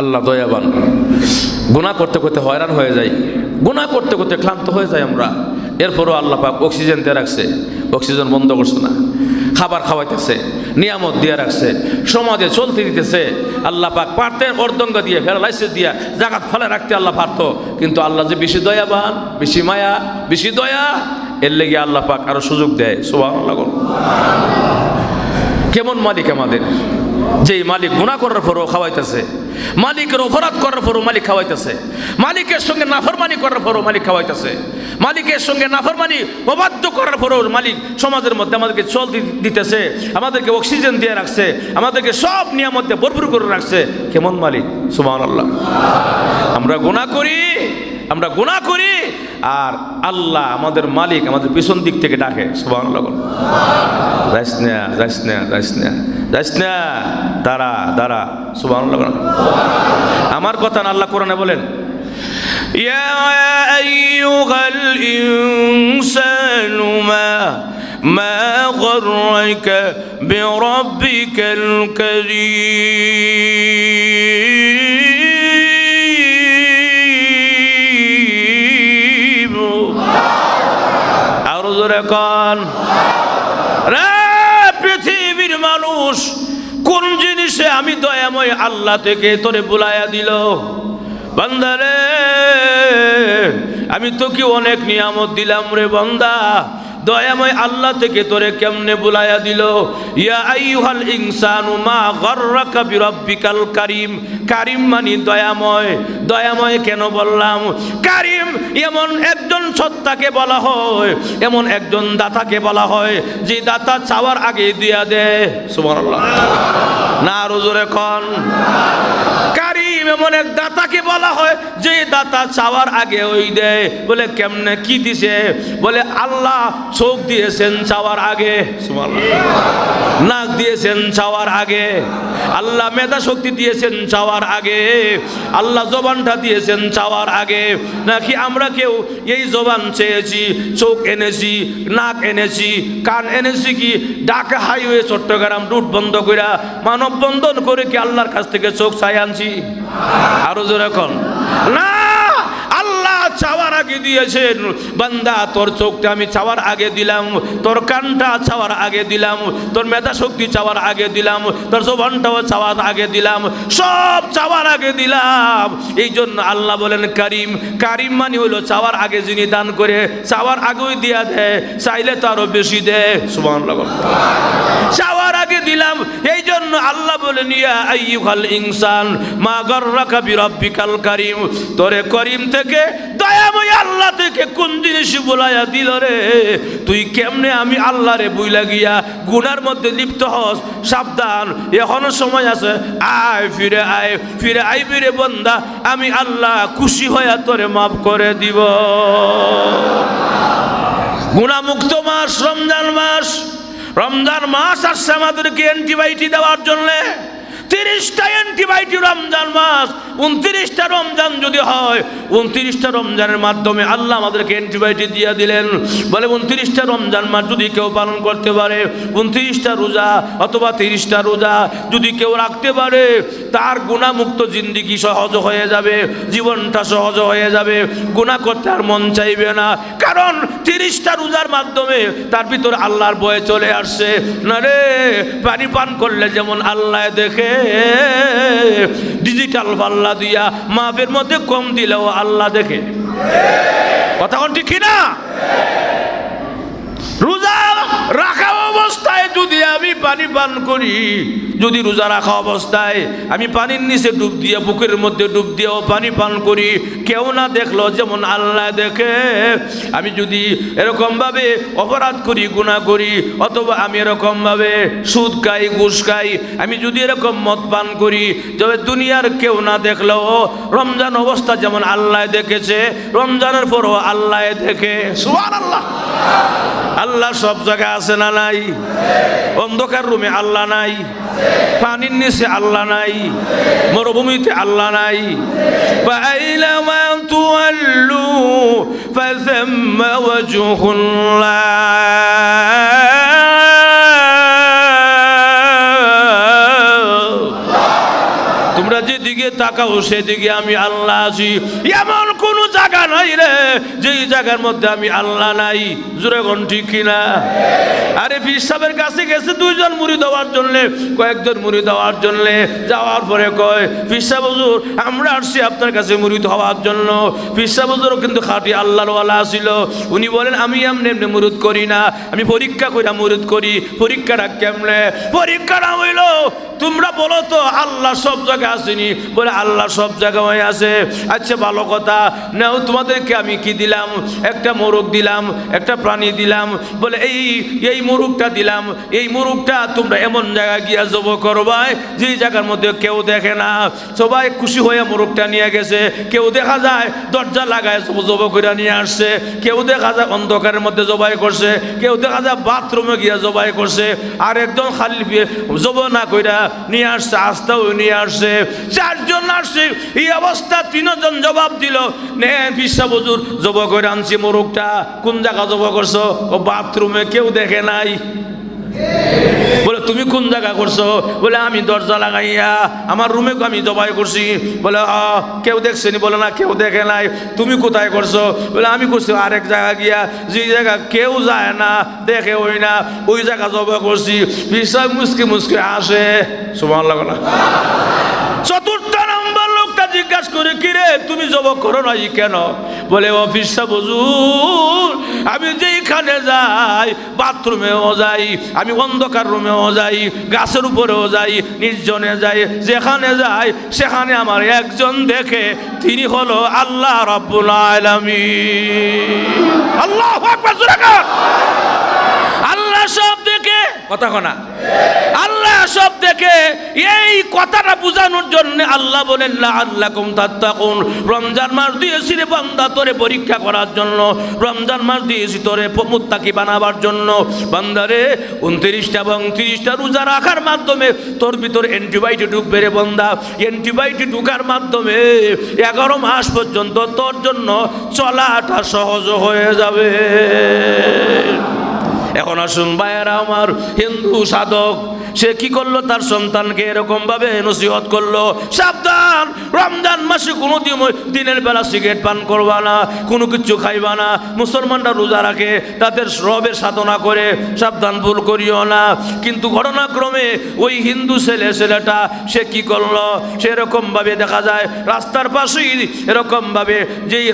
আল্লাহ দয়াবান। গুনাহ করতে করতে হয়রান হয়ে যাই, গুনাহ করতে করতে ক্লান্ত হয়ে যাই আমরা। এরপরও আল্লাহ পাক অক্সিজেন দিয়ে রাখছে, অক্সিজেন বন্ধ করছে না, খাবার খাওয়াইতেছে, নিয়ামত দিয়ে রাখছে, সমাজে চলতে দিতেছে। আল্লাহ পাক পারতেন অর্ধঙ্গ দিয়ে, লাইসেন্স দিয়ে জাকাত ফেলে রাখতে আল্লাহ পারত, কিন্তু আল্লাহ যে বেশি দয়াবান, বেশি মায়া, বেশি দয়া, এর লেগে আল্লাহ পাক আরো সুযোগ দেয়। সুবহানাল্লাহ। কেমন মালিক আমাদের, যে মালিক গুনাহ করার পরও খাওয়াইতেছে, মালিকের অপরাধ করার পরও মালিক খাওয়াইতেছে, মালিকের সঙ্গে নাফরমানি করার পরও মালিক খাওয়াইতেছে, মালিকের সঙ্গে নাফরমানি অবাধ্য করার পরও মালিক সমাজের মধ্যে আমাদেরকে চল দিতেছে, আমাদেরকে অক্সিজেন দিয়ে রাখছে, আমাদেরকে সব নিয়ামত দিয়ে ভরপুর করে রাখছে। কেমন মালিক! সুবহানাল্লাহ। আমরা গুনাহ করি, আমরা গুনাহ করি, আর আল্লাহ আমাদের মালিক আমাদের পিছন দিক থেকে ডাকে। সুবহানাল্লাহ। যাইস না, যাইস না, যাইস না, যাইস না, দাঁড়া, দাঁড়া। সুবহানাল্লাহ। আমার কথা না, আল্লাহ কোরআনে বলেন, ইয়া আইয়ুহাল ইনসানু মা গররাকা বিরাব্বিকাল কারীম। আর জোরে কোন রে পৃথিবীর মানুষ, কোন জিনিসে আমি দয়াময় আল্লাহ থেকে তোরে বুলাইয়া দিল? বান্দারে, আমি তোকে অনেক নিয়ামত দিলাম রে বান্দা, দয়াময় আল্লাহ থেকে তোরে কেমনে বুলাইয়া দিল? ইয়া আইয়ুহাল ইনসানু মা গররাকা বিরাব্বিকাল কারীম। কারীম মানে দয়াময়। দয়াময় কেন বললাম? কারীম এমন একজন সত্তাকে বলা হয়, এমন একজন দাতাকে বলা হয়, যে দাতা চাওয়ার আগে দিয়া দেয়। সুবহানাল্লাহ। না আরো জোরে কোন? কারীম এমন এক দাতাকে বলা হয়, যে দাতা চাওয়ার আগে ওই দেয়। বলে কেমনে, কি দিছে? বলে আল্লাহ চোখ দিয়েছেন চাওয়ার আগে, সুবহানাল্লাহ, নাক দিয়েছেন চাওয়ার আগে, আল্লাহ মেধা শক্তি দিয়েছেন চাওয়ার আগে, আল্লাহ জবানটা দিয়েছেন চাওয়ার আগে। নাকি আমরা কেউ এই জবান চেয়েছি, চোখ এনেছি, নাক এনেছি, কান এনেছি, কি ঢাকা হাইওয়ে চট্টগ্রাম রুট বন্ধ করে মানববন্ধন করে কি আল্লাহর কাছ থেকে চোখ চাই আনছি? আরো জোরে কোন? না, আল্লাহ চাওয়ার আগে দিয়েছেন। বান্দা, তোর চোখটা আমি চাওয়ার আগে দিলাম, তোর কানটা চাওয়ার আগে দিলাম, তোর মেধা শক্তি চাওয়ার আগে দিলাম, তোর জবানটাও চাওয়ার আগে দিলাম, সব চাওয়ার আগে দিলাম। এই জন্য আল্লাহ বলেন কারীম। কারীম মানে হলো চাওয়ার আগে যিনি দান করে, চাওয়ার আগেই দিয়া দেয়, চাইলে তো আরো বেশি দেয়। সুবহানাল্লাহ। চাওয়ার আগে দিলাম, এই জন্য আল্লাহ বলেন ইয়া আইয়ুহাল ইনসান মা গররাকা বিরাব্বিকাল কারীম। তোরে করিম থেকে, দয়াময় আল্লাহ থেকে কোন জিনিস বলাইয়া দিল রে? তুই কেমনে আমি আল্লাহ রে বুইলা গিয়া গুনার মধ্যে লিপ্ত হস? সাবধান, এখনো সময় আছে। আয়, ফিরে আয়, ফিরে আইবি রে বান্দা, আমি আল্লাহ খুশি হইয়া তোরে মাফ করে দিব। গুনাহমুক্ত মাস রমজান মাস। রমজান মাস আসছে আমাদেরকে অ্যান্টিবায়োটিক দেওয়ার জন্য। 30টা অ্যান্টিবায়োটিক রমজান মাস। 29টা রমজান যদি হয়, 29টা রমজানের মাধ্যমে আল্লাহ আমাদেরকে অ্যান্টিবায়োটিক দিয়ে দিলেন। বলে 29টা রমজান মাস যদি কেউ পালন করতে পারে, 29টা রোজা অথবা 30টা রোজা যদি কেউ রাখতে পারে, তার গুনাহমুক্ত জিন্দেগি সহজ হয়ে যাবে, জীবনটা সহজ হয়ে যাবে, গুনাহ করতে আর মন চাইবে না। কারণ 30টা রোজার মাধ্যমে তার ভিতর আল্লাহর ভয় চলে আসছে। না রে, পানি পান করলে যেমন আল্লাহ দেখে, ডিজিটাল পাল্লা দিয়া মাপের মধ্যে কম দিলেও আল্লাহ দেখে। কথা কোন ঠিক কিনা? রোজা রাখা অবস্থায় যদি আমি পানি পান করি, যদি রোজা রাখা অবস্থায় আমি পানির নিচে ডুব দিয়ে, পুকুরের মধ্যে ডুব দিয়েও পানি পান করি, কেউ না দেখলো যেমন আল্লাহ দেখে, আমি যদি এরকমভাবে অপরাধ করি, গুনাহ করি, অথবা আমি এরকমভাবে সুদ খাই, ঘুষ খাই, আমি যদি এরকম মদ পান করি, তবে দুনিয়ার কেউ না দেখলেও রমজান অবস্থা যেমন আল্লাহ দেখেছে, রমজানের পরও আল্লাহ দেখে। সুবহানাল্লাহ। আল্লাহ সব জায়গায় আছে না নাই? অন্ধকার রুমে আল্লাহ নাই, পানির নিচে আল্লাহ নাই, মরুভূমিতে আল্লাহ নাই। ফাআইনামা তুওয়াল্লু ফাসাম্মা ওয়াজহুল্লাহ। তোমরা যেদিকে তাকাও সেদিকে আমি আল্লাহ আছি। এমন কোন জায়গা নাই রে যেই জায়গার মধ্যে আমি আল্লাহ নাই। জোরে কোন ঠিক কিনা? আরে পীর সাহেবের কাছে গেছে দুইজন মুরিদ হওয়ার জন্য, কয়েকজন মুরিদ হওয়ার জন্য, যাওয়ার পরে কয় পীর সাহেব হুজুর আমরা আসছি আপনার কাছে মুরিদ হওয়ার জন্য। পীর সাহেব হুজুরও কিন্তু খাঁটি আল্লাহর ওয়ালা ছিল। উনি বলেন আমি এমনি এমনি মুরিদ করি না, আমি পরীক্ষা করে মুরিদ করি। পরীক্ষাটা কেমনে? পরীক্ষাটা হইল তোমরা বলো তো আল্লাহ সব জায়গায় আসেনি? বলে আল্লাহ সব জায়গায় আছে। আচ্ছা ভালো কথা, নাও তোমাদেরকে আমি কি দিলাম? একটা মোরগ দিলাম, একটা প্রাণী দিলাম। বলে এই মোরগটা দিলাম, এই মোরগটা তোমরা এমন জায়গায় গিয়া জব করবাই যে জায়গার মধ্যে কেউ দেখে না। সবাই খুশি হয়ে মোরগটা নিয়ে গেছে। কেউ দেখা যায় দরজা লাগায় জব করে নিয়ে আসছে, কেউ দেখা যায় অন্ধকারের মধ্যে জবাই করছে, কেউ দেখা যায় বাথরুমে গিয়া জবাই করছে, আর একদম খালি জব না কইরা নিয়ে আসছে, আস্তাও নিয়ে আসছে। চারজন আসছে, এই অবস্থা তিনজন জবাব দিল, নে পীর সাহেব হুজুর জব করে আনছি মোরগটা। কোন জায়গা জব করছো? ও বাথরুমে, কেউ দেখে নাই। বলে তুমি কোন জায়গা করছো? বলে আমি দরজা লাগাইয়া আমার রুমে আমি জবাই করছি। বলে কেউ দেখছেনি? বলে না কেউ দেখে নাই। তুমি কোথায় করছো? বলে আমি করছি আরেক জায়গা গিয়া, যে জায়গা কেউ যায় না, দেখে ওই না, ওই জায়গা জবাই করছি। বিষয় মুসকে মুসকে আসে। সুবহানাল্লাহ। চতুর্থ নম্বর লোকটা জিজ্ঞাসা করে, কিরে তুমি জবাই করো নাই কেন? বলে ও পীর সাহেব হুজুর আমি যেখানে যাই, বাথরুমেও যাই, আমি অন্ধকার রুমেও যাই, গাছের উপরেও যাই, নির্জনে যাই, যেখানে যাই সেখানে আমার একজন দেখে, তিনি হলো আল্লাহ রাব্বুল আলামিন। আল্লাহু আকবার। আল্লাহ সব দেখে, কথা কনা, আল্লাহ সব দেখে। এই কথাটা বোঝানোর জন্য আল্লাহ বলেন লাআল্লাকুম তাত্তাকুন। রমজান মাস দিয়েছি রে বান্দা তোরে পরীক্ষা করার জন্য, রমজান মাস দিয়েছি তোরে মুত্তাকি বানাবার জন্য। বান্দারে 29টা এবং 30টা রোজা রাখার মাধ্যমে তোর ভিতর অ্যান্টিবায়োটিক ঢুকবে রে বান্দা। অ্যান্টিবায়োটিক ঢুকার মাধ্যমে 11 মাস পর্যন্ত তোর জন্য চলাটা সহজ হয়ে যাবে। এখন আসুন ভাইয়েরা আমার, হিন্দু সাধক সে কি করলো? তার সন্তানকে এরকম ভাবে নসিহত করলো, সাবধান, রমজান মাসে কোনো দিনের বেলা সিগারেট পান করবা না, কোনো কিছু খাইবা না। মুসলমানরা রোজা রাখে, তাদের রবের সাধনা করে, সাবধান, ভুল করিও না। কিন্তু ঘটনাক্রমে ওই হিন্দু ছেলেটা সে কি করলো? সে এরকম ভাবে দেখা যায় রাস্তার পাশেই এরকম ভাবে যেই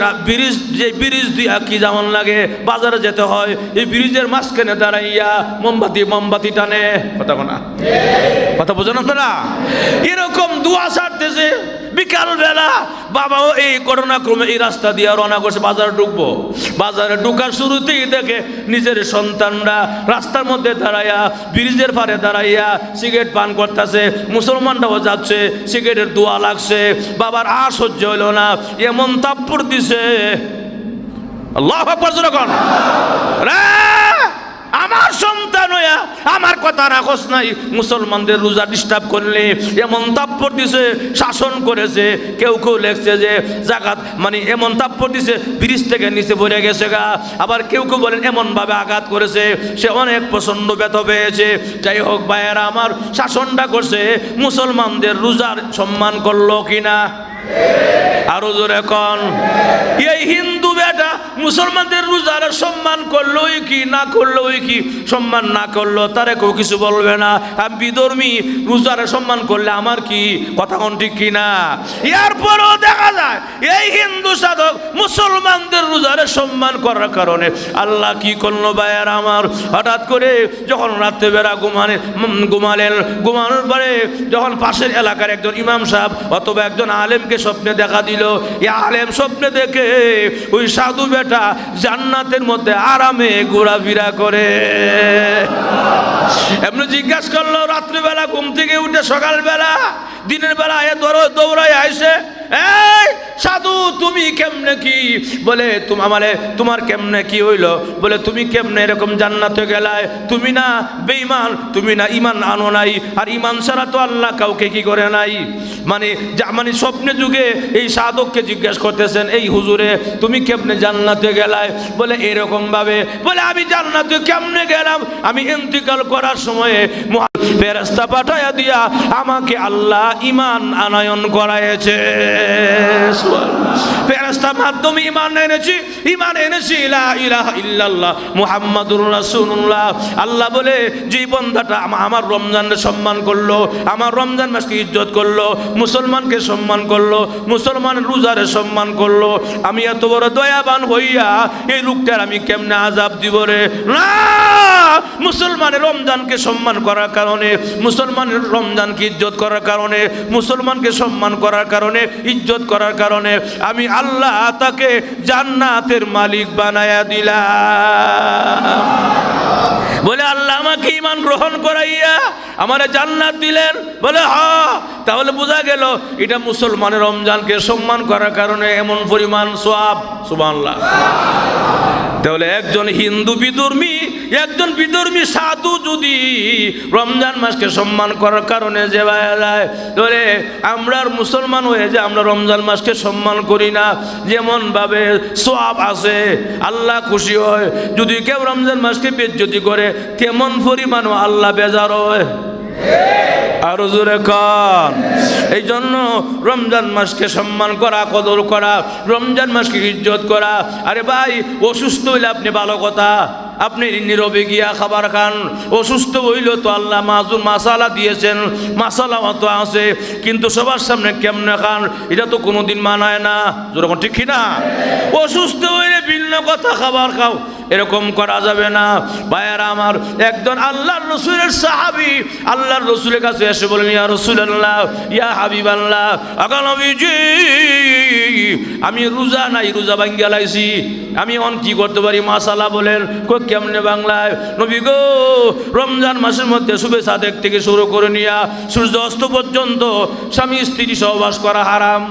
ব্রিজ দিয়া কি যেমন লাগে বাজারে যেতে হয়, এই ব্রিজের মাঝখানে দাঁড়াইয়া মোমবাতি টানে। কথা বোঝেন আপনারা? এরকম দুয়া ছাড়তেছে। বিকাল বেলা বাবাও এই ঘটনাক্রমে এই রাস্তা দিয়ে রওনা করছে, বাজারে ঢুকবো। বাজারে ঢুকার শুরুতেই দেখে নিজের সন্তানরা রাস্তার মধ্যে দাঁড়াইয়া, ব্রিজের পারে দাঁড়াইয়া সিগারেট পান করতেছে। মুসলমানরাও যাচ্ছে, সিগারেটের দোয়া লাগছে। বাবার আর সহ্য হইল না, এমন তাপ্পড় দিছে। আল্লাহু আকবার। যখন আমার সন্তান হইয়া আমার কথা রাখস নাই, মুসলমানদের রোজা ডিস্টার্ব করলে এমন তাপ্পড় দিছে, শাসন করেছে। কেউ লেখছে যে জাকাত মানে এমন তাপ্পড় দিছে ব্রিজ থেকে নিচে পড়ে গেছে গা। আবার কেউ বলেন এমন ভাবে আঘাত করেছে সে অনেক প্রচন্ড ব্যথা পেয়েছে। যাই হোক ভাইয়েরা আমার, শাসনটা করছে, মুসলমানদের রোজার সম্মান করলো কিনা? আরো জোরে কোন? এই হিন্দু বেটা মুসলমানদের রোজার সম্মান করলোই কি না করলোই কি? সম্মান না করলো তারে কেউ কিছু বলবে না। আমি বিধর্মী, রোজার সম্মান করলে আমার কি? কথা কোন ঠিক কিনা? এরপরও দেখা যায় এই হিন্দু সাধক মুসলমানদের রোজারে সম্মান করার কারণে আল্লাহ কি করলো ভাইয়ার আমার, হঠাৎ করে যখন রাত্রেবেলা ঘুমানোর পরে যখন পাশের এলাকার একজন ইমাম সাহেব অথবা একজন আলেমকে স্বপ্নে দেখা দিল, এই আলেম স্বপ্নে দেখে ওই সাধু বেটা জান্নাতের মধ্যে আরামে ঘোরাফেরা করে। এমনি জিজ্ঞাসা করলো রাত্রিবেলা ঘুম থেকে উঠে সকালবেলা দিনের বেলা দৌড়ায় আইসে, এই সাধু তুমি কেমনে কি, বলে তোমার কেমনে কি হইল, বলে তুমি কেমনে এরকম জান্নাতে গেলায়, তুমি না বেঈমান, তুমি না ঈমান আনো নাই, আর ঈমান ছাড়া তো আল্লাহ কাউকে কি করে নাই। মানে স্বপ্নে যুগে এই সাধককে জিজ্ঞেস করতেছেন, এই হুজুরে তুমি কেমনে জান্নাতে গেলায়, বলে এরকম ভাবে, বলে আমি জান্নাতে কেমনে গেলাম, আমি ইন্তিকাল করার সময়ে ফেরেশতা পাঠায়া দিয়া আমাকে আল্লাহ ঈমান আনয়ন করাইছে। ফেরেশতার মাধ্যমে ঈমান এনেছি লা ইলাহা ইল্লাল্লাহ মুহাম্মাদুর রাসূলুল্লাহ। আল্লাহ বলে যে বান্দাটা আমার রমজানের সম্মান করলো, আমার রমজান মাসকে ইজ্জত করলো, মুসলমানকে সম্মান করলো, মুসলমানের রোজারে সম্মান করলো, আমি এত বড় দয়াবান হইয়া এই লোকটার আমি কেমনে আযাব দিব রে। না, মুসলমানের রমজানকে সম্মান করার কারণে, মুসলমানের রমজানকে ইজ্জত করার কারণে, মুসলমানকে সম্মান করার কারণে, ইজ্জত করার কারণে আমি আল্লাহ তাকে জান্নাতের মালিক বানায়া দিলাম। বলে আল্লাহ আমাকে ঈমান গ্রহণ করাইয়া আমারে জান্নাত দিলেন। বলে হ্যাঁ, তাহলে বোঝা গেল এটা মুসলমানের রমজানকে সম্মান করার কারণে এমন পরিমাণ সওয়াব। সুবহানাল্লাহ। তাহলে একজন একজন বিধর্মী সাধু যদি রমজান মাসকে সম্মান করার কারণে যে যায়, তাহলে আমরা মুসলমান হয়ে যে আমরা রমজান মাসকে সম্মান করি না, যেমন ভাবে সওয়াব আছে, আল্লাহ খুশি হয়। যদি কেউ রমজান মাসকে বেইজ্জতি করে কেমন পরিমাণ আল্লাহ বেজার হয়। আরো জোরে কান। এই জন্য রমজান মাসকে সম্মান করা, কদর করা, রমজান মাসকে ইজ্জত করা। আরে ভাই, অসুস্থ হইলে আপনি ভালো কথা, আপনি নীরবে গিয়া খাবার খান। অসুস্থ হইল তো আল্লাহ মাসালা দিয়েছেন, মাসালা মতো আছে, কিন্তু সবার সামনে কেমনে খান এটা তো কোনোদিন মানায় না। যেরকম ঠিক না, অসুস্থ হইলে ভিন্ন কথা খাবার খাও, এরকম করা যাবে না। ভাইয়ারা আমার, একজন আল্লাহর রসুলের সাহাবী আল্লাহর রসুলের কাছে এসে বলেন, ইয়া রাসূলুল্লাহ, ইয়া হাবিবাল্লাহ, আগা নবীজি, আমি রোজা নাই, রোজা ভাঙ্গা লাইছি, আমি অন কি করতে পারি মাসালা বলেন। কেমনে বাংলায়? নবী গো, রমজান মাসের মধ্যে শুভে সাদেক থেকে শুরু করে নিয়া সূর্য অস্ত পর্যন্ত স্বামী স্ত্রী সহবাস করা হারাম।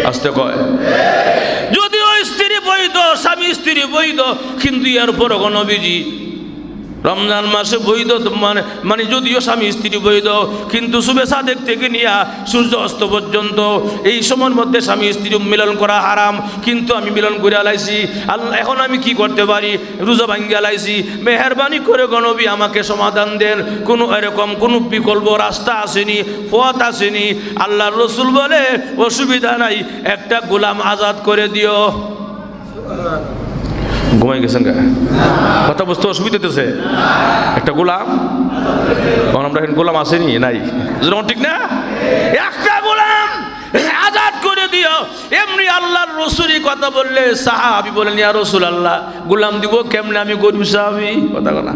আসতে কয়, যদিও স্ত্রী বৈধ, স্বামী স্ত্রী বৈধ, কিন্তু এর পর নবীজি রমজান মাসে বৈধ, মানে যদিও স্বামী স্ত্রী বৈধ, কিন্তু শুভে সাদেক থেকে নিয়া সূর্য অস্ত পর্যন্ত এই সময়ের মধ্যে স্বামী স্ত্রী মিলন করা হারাম, কিন্তু আমি মিলন করে আলাইছি। আল্লাহ, এখন আমি কি করতে পারি? রোজা ভাঙ্গি আলাইছি, মেহরবানি করে নবী আমাকে সমাধান দেন। কোনো এরকম কোনো বিকল্প রাস্তা আসেনি, পথ আসেনি। আল্লাহর রসুল বলে, অসুবিধা নাই, একটা গোলাম আজাদ করে দিও। ঘুমাই গেছেন গা? কথা বুঝতে অসুবিধা হতেছে? একটা গোলাম, আমরা গোলাম আসেনি, নাই, ঠিক না? একটা গোলাম আজাদ করে দিও। এমনি আল্লাহর রসুলই কথা বললে সাহাবী বলেন, ইয়া রাসূলুল্লাহ, গোলাম দিব কেমনে? আমি গরিব সাহাবী, কথা বলা,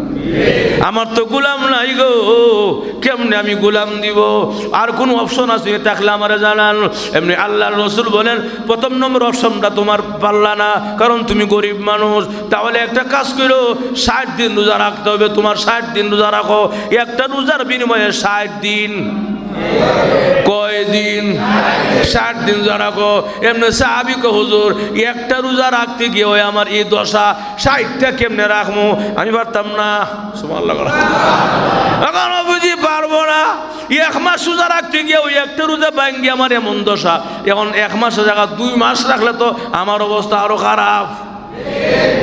আমার তো গোলাম নাই গো, কেমনে আমি গোলাম দিব? আর কোন অপশন আছে থাকলে আমারে জানান। এমনি আল্লাহর রসুল বলেন, প্রথম নম্বর অপশনটা তোমার পারলা না, কারণ তুমি গরিব মানুষ। তাহলে একটা কাজ করো, 60 দিন রোজা রাখতে হবে তোমার। 60 দিন রোজা রাখো, একটা রোজার বিনিময়ে 60 দিন। কয় দিন? 60 দিন রোজা রাখো। এমনি সাহাবী কো, হুজুর, একটা রোজা রাখতে গিয়ে ওই আমার এই দশা, 60টা কেমনে রাখবো? আমি পারতাম না। সুবহানাল্লাহ। এখন বুঝি পারবো না। 1 মাস রোজা রাখতে গিয়ে ওই একটা রোজা ভাঙ্গি আমার এমন দশা। এখন 1 মাসের জায়গা 2 মাস রাখলে তো আমার অবস্থা আরো খারাপ।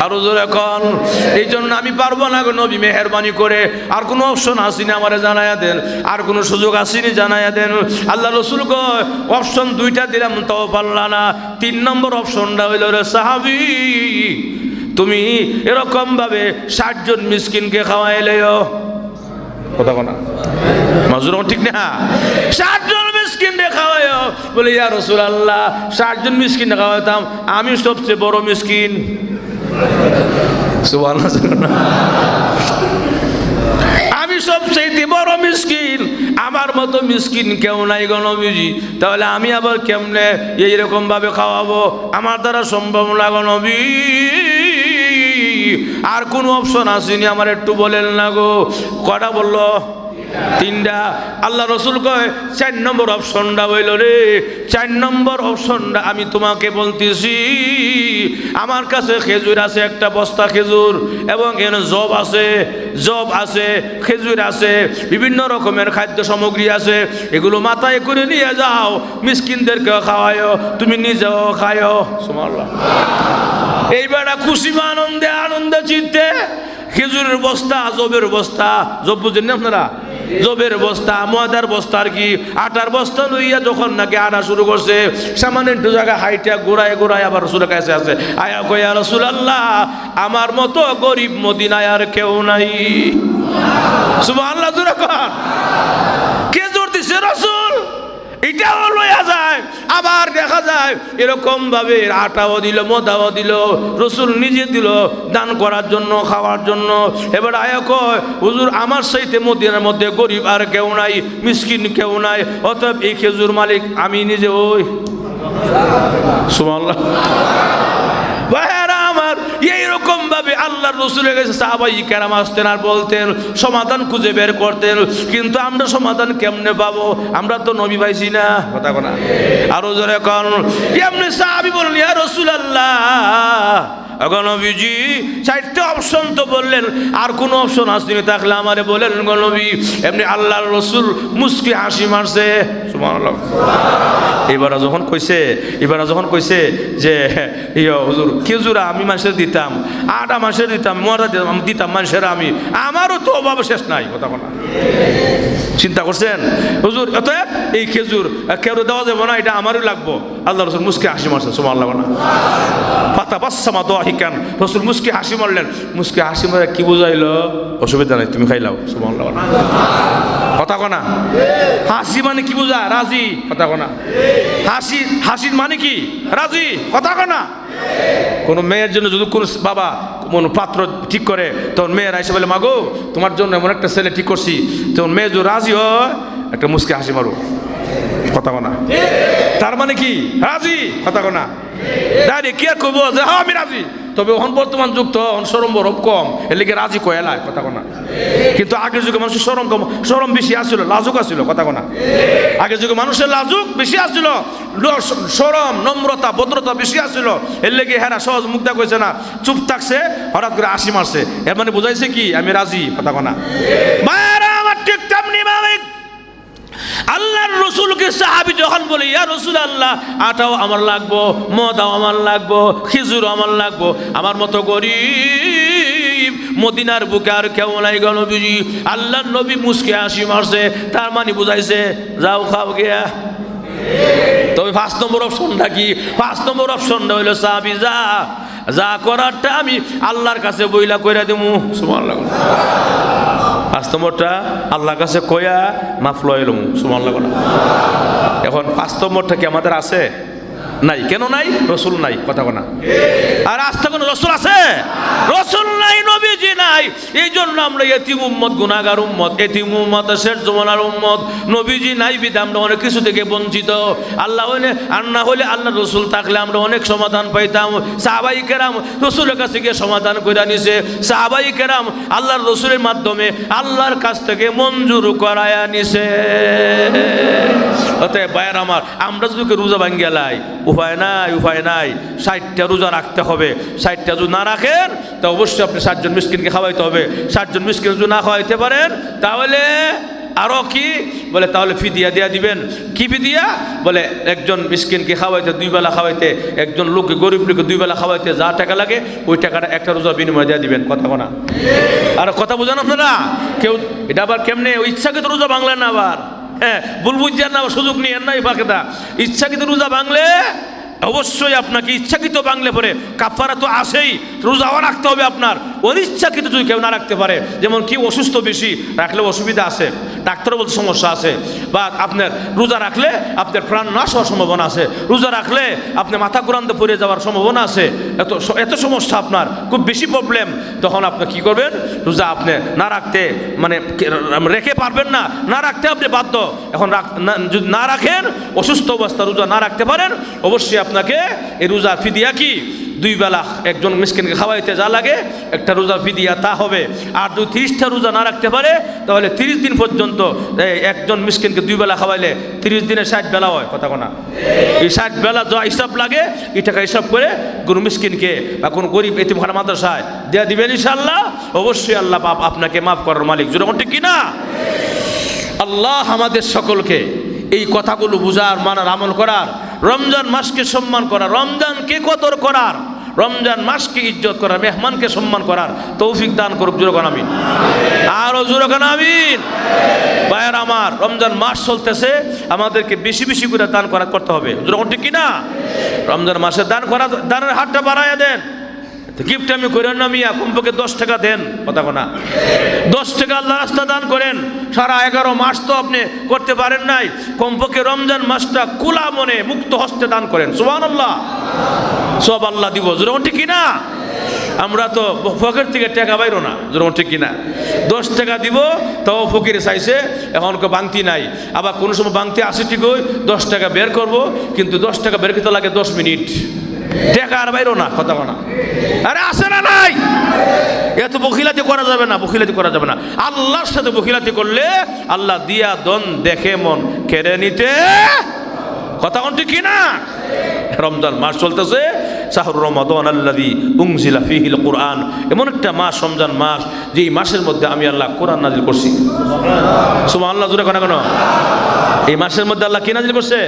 আরো জোরে এখন। এই জন্য আমি পারবো না গো নবী, মেহরবানি করে আর কোনো অপশন আসেনি আমারে জানাইয়া দেন, আর কোনো সুযোগ আসেনি জানাইয়া দেন। আল্লাহ রসুল কয়, অপশন 2টা দিলাম তাও পারলা না। 3 নম্বর অপশনটা হইল, রে সাহাবী, তুমি এরকম ভাবে 60 জন মিসকিনকে খাওয়াইলেও। কথা কোনা মাজুর ঠিক না? 60 জন মিসকিন রে খাওয়ায়? বলে ইয়া রাসূলুল্লাহ 60 জন মিসকিন খাওয়াতাম, আমি সবচেয়ে বড় মিসকিন। সুবহানাল্লাহ। আমি সবচেয়ে বড় মিসকিন, আমার মতো মিসকিন কেউ নাই গো নবীজি। তাহলে আমি আবার কেমনে এইরকম ভাবে খাওয়াবো? আমার দ্বারা সম্ভব না গো নবী। আর কোন অপশন আসেনি? আমার একটু বলেন না গো। কটা বললো? 3টা। আল্লাহ রসুল কয় 4 নম্বর অপশনটা হইল রে, 4 নম্বর অপশনটা আমি তোমাকে বলতেছি। আমার কাছে খেজুর আছে, একটা বস্তা খেজুর, এবং এখানে জব আছে, খেজুর আছে, বিভিন্ন রকমের খাদ্য সামগ্রী আছে। এগুলো মাথায় করে নিয়ে যাও, মিসকিনদেরকে খাওয়ায়, তুমি নিজেও খায়ও। সুবহানাল্লাহ। এইবার খুশি আনন্দে চিত্তে খেজুরের বস্তা, জবের বস্তা, জব বুঝেন না আপনারা? জবের বস্তা, ময়দার বস্তা, আর কি আটার বস্তা লইয়া যখন নাকি আটা শুরু করছে, সামান্য একটু জায়গা হাইটা গোড়ায় আবার রসুলের কাছে আছে। আয়া কয়া রাসূলুল্লাহ, আমার মতো গরিব মদিনায় আর কেউ নাই। সুবহানাল্লাহ। জোরে কর। খেজুর দিছে রাসূল, এটাও লইয়া যায়। আবার দেখা যায় এরকম ভাবে আটাও দিল, মদাও দিল, রসুল নিজে দিল দান করার জন্য, খাওয়ার জন্য। এবার আয়া কয় হুজুর, আমার সাথে মদিনার মধ্যে গরিব আর কেউ নাই, মিসকিন কেউ নাই, অতএব এই খেজুর মালিক আমি নিজে। ওই সুবহানাল্লাহ। ভাইরা আমার, এইরকম ভাবে আল্লাহর রসুলের কাছে সাহাবাই কেরাম আসতেন আর বলতেন, সমাধান খুঁজে বের করতেন। কিন্তু আমরা সমাধান কেমনে পাবো? আমরা তো নবী পাইছি না। কথা কোনা আরো জোরে কোন। এমনি সাহাবী বললেন, ইয়া রাসূলুল্লাহ, নবীজি 4টা অপশন তো বললেন, আর কোন অপশন আসেনি? থাকলে আমারে বলেন গো নবী। এমনি আল্লাহর রসুল মুস্কি হাসি মারছে। সুবহানাল্লাহ। এবারে যখন কইছে যে হুজুর, খেজুর আমি মানুষের দিতাম, আটা মানুষের দিতাম, মরা দিতাম মানুষের, আমারও তো অভাব শেষ নাই। কথা বলা চিন্তা করছেন হুজুর? অতএব এই খেজুর কেউ দেওয়া যাবে না, এটা আমারই লাগবো। আল্লাহ রসুল মুস্কি হাসি মারছেন। সুবহানাল্লাহ। ফাতাবাসসামা দাহিকান, রসুল মুস্কি হাসি মারলেন। মুস্কি হাসি মারে কি বুঝাইলো? অসুবিধা নাই, তুমি খাইলাও। সুবহানাল্লাহ। কথা কনা হাসি মানে কি বুঝা? রাজি। কথা কনা হাসির মানে কি? রাজি। কথা কনা কোন মেয়ের জন্য যদি কোন বাবা কোন পাত্র ঠিক করে, তখন মেয়েরা এসে বলে, মাগো তোমার জন্য এমন একটা ছেলে ঠিক করছি, তখন মেয়ে যদি রাজি হয়, একটা মুস্কি হাসি মারো। কথা কনা তার মানে কি? রাজি। কথা কনা ডাইরেক্ট কি আর কইব যে হ্যাঁ আমি রাজি? তবে এখন বর্তমান যুগ তো শরম বরম কম, এর লিগে রাজি কয়েলায়। কথা কনা কিন্তু আগের যুগে মানুষের শরম কম, শরম বেশি আসছিল, লাজুক আসছিল। কথা কনা আগের যুগে মানুষের লাজুক বেশি আসছিল, শরম, নম্রতা, ভদ্রতা বেশি আসছিল। এর লেগে হেরা সহজ মুগ্ধা কইছে না, চুপ থাকছে, হঠাৎ করে হাসি মারছে। এর মানে বুঝাইছে কি? আমি রাজি। কথা কনা মায়েরা আমার ঠিক তেমনি মালিক আল্লাহর রসুলকে সাহাবী যখন বলে, ইয়া রাসূলুল্লাহ, আটাও আমার লাগবো, মদাও আমার লাগবো, খেজুরও আমার লাগবো, আমার মতো গরিব মদিনার বুকে আর কেউ নাই গো নবীজি। আল্লাহর নবী মুস্কি হাসি মারছে, তার মানে বুঝাইছে যাও খাও গিয়া। তবে 5 নম্বর অপশনটা কি? 5 নম্বর অপশনটা হইলো সাহাবী যা করারটা আমি আল্লাহর কাছে বইলা কইরা দিমু। সুবহানাল্লাহ। 5 নম্বরটা আল্লাহর কাছে কয়া মাফ লইলুম। সুবহানাল্লাহ। এখন 5 নম্বরটা কি আমাদের আছে? নাই। কেন নাই? রসুল নাই। কথা বলা আর আস্থা কোন রসুল আছে? রসুল নাই, নবীজি নাই। এই জন্য আমরা এতিম উম্মত, গুনাহগার উম্মত, এতিম উম্মত, শেষ জমানার উম্মত। নবীজি নাই বিধে আমরা অনেক কিছু থেকে বঞ্চিত। আল্লাহ হইলে আর না হলে আল্লাহ রসুল থাকলে আমরা অনেক সমাধান পাইতাম। সাহাবাই কেরাম রসুলের কাছে গিয়ে সমাধান করে নিছে। সাহাবাই কেরাম আল্লাহর রসুলের মাধ্যমে আল্লাহর কাছ থেকে মঞ্জুর করায়া নিছে। অতএব ভাইয়ের আমার, আমরা যদি রোজা ভাঙ্গিয়া লাই, উপায় নাই 60টা রোজা রাখতে হবে। 60টা যদি না রাখেন তা অবশ্যই আপনি 60 জন মিসকিনকে খাওয়াইতে হবে। 60 জন মিসকিন যদি না খাওয়াইতে পারেন তাহলে আরো কি বলে, তাহলে ফিদিয়া দিয়া দিবেন। কি ফিদিয়া বলে? একজন মিসকিনকে খাওয়াইতে, 2 বেলা খাওয়াইতে, একজন লোককে, গরিব লোককে 2 বেলা খাওয়াইতে যা টাকা লাগে ওই টাকাটা একটা রোজা বিনিময় দিয়ে দিবেন। কথা বলা আর কথা বুঝেন আপনারা? কেউ এটা আবার কেমনে ইচ্ছাকৃত রোজা ভাঙলেন না, আবার হ্যাঁ ভুল বুঝছেন না, সুযোগ নিয়েন না। এই ফাঁকেটা ইচ্ছাকৃত রোজা ভাঙলে অবশ্যই আপনাকে ইচ্ছাকৃত ভাঙলে পরে কাফারা তো আসেই, রোজাও রাখতে হবে আপনার। অনিচ্ছাকৃত যদি কেউ না রাখতে পারে, যেমন কি অসুস্থ বেশি রাখলে অসুবিধা আছে, ডাক্তারও বলতে সমস্যা আছে, বা আপনার রোজা রাখলে আপনার প্রাণ নাশ হওয়ার সম্ভাবনা আছে, রোজা রাখলে আপনি মাথা কুরান্তে পড়ে যাওয়ার সম্ভাবনা আছে, এত সমস্যা আপনার খুব বেশি প্রবলেম, তখন আপনি কি করবেন? রোজা আপনি না রাখতে মানে রেখে পারবেন না, না রাখতে আপনি বাধ্য। এখন যদি না রাখেন, অসুস্থ অবস্থা রোজা না রাখতে পারেন, অবশ্যই আপনাকে এই রোজা ফিদিয়া কি 2 বেলা একজন মিসকিনকে খাওয়াইতে যা লাগে একটা রোজা ফিদিয়া তা হবে। আর যদি 30টা রোজা না রাখতে পারে তাহলে 30 দিন পর্যন্ত একজন মিসকিনকে 2 বেলা খাওয়াইলে 30 দিনে 60 বেলা হয়, কথা কোনা। এই 60 বেলা যা হিসাব লাগে এই টাকা হিসাব করে কোনো মিসকিনকে বা কোনো গরিব এতিমখানা মাদ্রাসায় দেয়া দিবেন ইনশাআল্লাহ। অবশ্যই আল্লাহ পাপ আপনাকে মাফ করার মালিক, যেরকম ঠিক কিনা? আল্লাহ আমাদের সকলকে এই কথাগুলো বুঝার, মানার, আমল করার, রমজান মাসকে সম্মান করার, রমজানকে কদর করার, রমজান মাসকে ইজ্জত করার, মেহমানকে সম্মান করার তৌফিক দান করুক। জোরে কোন আমিন। আরো জোরে কোন আমিন। ভাইয়ের আমার, রমজান মাস চলতেছে, আমাদেরকে বেশি বেশি করে দান করতে হবে, যেরকম ঠিক কিনা? রমজান মাসে দানের হাতটা বাড়াইয়া দেন। গিফট আমি করেন না মিয়া, কমপক্ষে 10 টাকা দেন, কথা কোনা। 10 টাকা আল্লাহ রাস্তা দান করেন। সারা 11 মাস তো আপনি করতে পারেন নাই, কমপক্ষে রমজান মাসটা খোলা মনে মুক্ত হস্তে দান করেন। সুবহানাল্লাহ, সব আল্লাহ দিব, যেরকম ঠিক কিনা? আমরা তো ফকির থেকে টাকা বাইরো না, যেরকম ঠিক কিনা? 10 টাকা দিব তাও ফকিরে চাইছে, এখন বাংতি নাই। আবার কোনো সময় বাংতি আসে ঠিকই, 10 টাকা বের করব, কিন্তু 10 টাকা বের করতে লাগে 10 মিনিট, টাকা আর বাইরো না, কথা বলা। আরে আসে না নাই? এত বখিলাতি করা যাবে না, বখিলাতি করা যাবে না। আল্লাহর সাথে বখিলাতি করলে আল্লাহ দিয়া দন দেখে মন কেড়ে নিতে, কথা কোন ঠিক কিনা? রমজান মাস চলতেছে, শাহরু রমাদান আল্লাযী উনজিলা ফীহিল কুরআন, এমন একটা মাস রমজান মাস যেই মাসের মধ্যে আমি আল্লাহ কোরআন নাজিল করছি। সুবহানাল্লাহ, জোরে কোন কেন? এই মাসের মধ্যে আল্লাহ কি নাজিল করছে?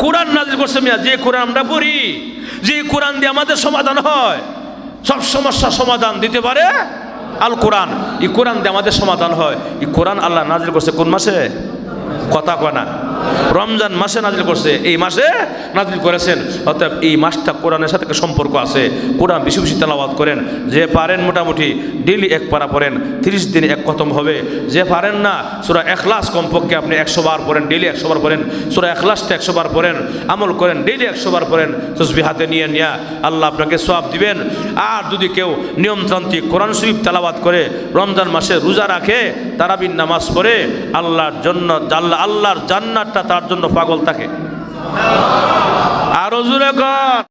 কোরআন নাজিল করছে। মিয়া, যে কোরআন আমরা পড়ি, যে কোরআন দিয়ে আমাদের সমাধান হয়, সব সমস্যার সমাধান দিতে পারে আল কোরআন। এই কোরআন দিয়ে আমাদের সমাধান হয়। এই কোরআন আল্লাহ নাজিল করছে কোন মাসে? কথা কয় না, রমজান মাসে নাজিল করছে, এই মাসে নাজিল করেছেন। অর্থাৎ এই মাসটা কোরআনের সাথে সম্পর্ক আছে। কোরআন বেশি বেশি তেলাওয়াত করেন, যে পারেন মোটামুটি ডেইলি 1 পারা পড়েন, 30 দিনে 1 খতম হবে। যে পারেন না, সূরা ইখলাস কমপক্ষে আপনি 100 বার পড়েন, ডেইলি 100 বার পড়েন, সূরা ইখলাসটা 100 বার পড়েন, আমল করেন, ডেইলি 100 বার পড়েন, তাসবিহ হাতে নিয়ে আল্লাহ আপনাকে সওয়াব দিবেন। আর যদি কেউ নিয়মতান্ত্রিক কোরআন শরীফ তেলাওয়াত করে রমজান মাসে রোজা রাখে, তারাবির নামাজ পড়ে, আল্লাহর জন্য আল্লাহর জান্নাতটা তার জন্য পাগল থাকে। আরো জোরে কর।